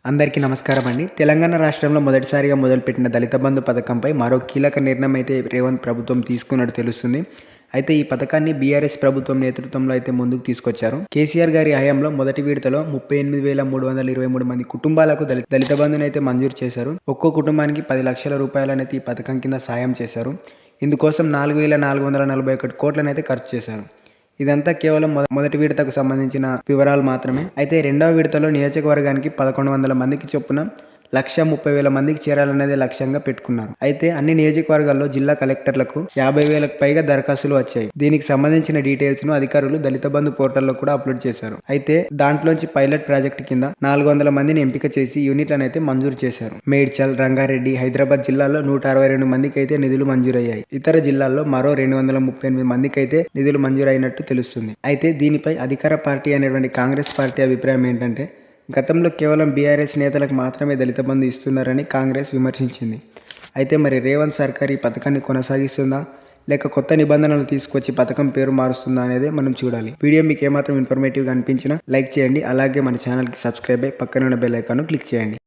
అందరికీ నమస్కారం అండి. తెలంగాణ రాష్ట్రంలో మొదటిసారిగా మొదలుపెట్టిన దళిత బంధు పథకంపై మరో కీలక నిర్ణయం అయితే రేవంత్ ప్రభుత్వం తీసుకున్నట్టు తెలుస్తుంది. అయితే ఈ పథకాన్ని బీఆర్ఎస్ ప్రభుత్వం నేతృత్వంలో అయితే ముందుకు తీసుకొచ్చారు. కేసీఆర్ గారి హయాంలో మొదటి విడతలో 38,323 మంది కుటుంబాలకు దళిత బంధునైతే మంజూరు చేశారు. ఒక్కో కుటుంబానికి 10 లక్షల రూపాయలనైతే ఈ పథకం కింద సాయం చేశారు. ఇందుకోసం 4,441 కోట్లనైతే ఖర్చు చేశారు. ఇదంతా కేవలం మొదటి విడతకు సంబంధించిన వివరాలు మాత్రమే. అయితే రెండవ విడతలో నియోజకవర్గానికి 1100 మందికి చొప్పున 1,30,000 మందికి చేరాలనేది లక్ష్యంగా పెట్టుకున్నారు. అయితే అన్ని నియోజకవర్గాల్లో జిల్లా కలెక్టర్లకు 50,000కు పైగా దరఖాస్తులు వచ్చాయి. దీనికి సంబంధించిన డీటెయిల్స్ ను అధికారులు దళిత బంధు పోర్టల్లో కూడా అప్లోడ్ చేశారు. అయితే దాంట్లోంచి పైలట్ ప్రాజెక్టు కింద 400 మందిని ఎంపిక చేసి యూనిట్లను అయితే మంజూరు చేశారు. మేడ్చల్, రంగారెడ్డి, హైదరాబాద్ జిల్లాల్లో 162 మందికి అయితే నిధులు మంజూరయ్యాయి. ఇతర జిల్లాల్లో మరో 238 మందికి అయితే నిధులు మంజూరైనట్టు తెలుస్తుంది. అయితే దీనిపై అధికార పార్టీ అయినటువంటి కాంగ్రెస్ పార్టీ అభిప్రాయం ఏంటంటే, గతంలో కేవలం బీఆర్ఎస్ నేతలకు మాత్రమే దళిత బంధు ఇస్తున్నారని కాంగ్రెస్ విమర్శించింది. అయితే మరి రేవంత్ సర్కార్ ఈ పథకాన్ని కొనసాగిస్తుందా, లేక కొత్త నిబంధనలు తీసుకొచ్చి పథకం పేరు మారుస్తుందా అనేది మనం చూడాలి. వీడియో మీకు ఏమాత్రం ఇన్ఫర్మేటివ్గా అనిపించినా లైక్ చేయండి. అలాగే మన ఛానల్కి సబ్స్క్రైబ్ అయ్యి పక్కన ఉన్న బెల్ ఐకాన్ను క్లిక్ చేయండి.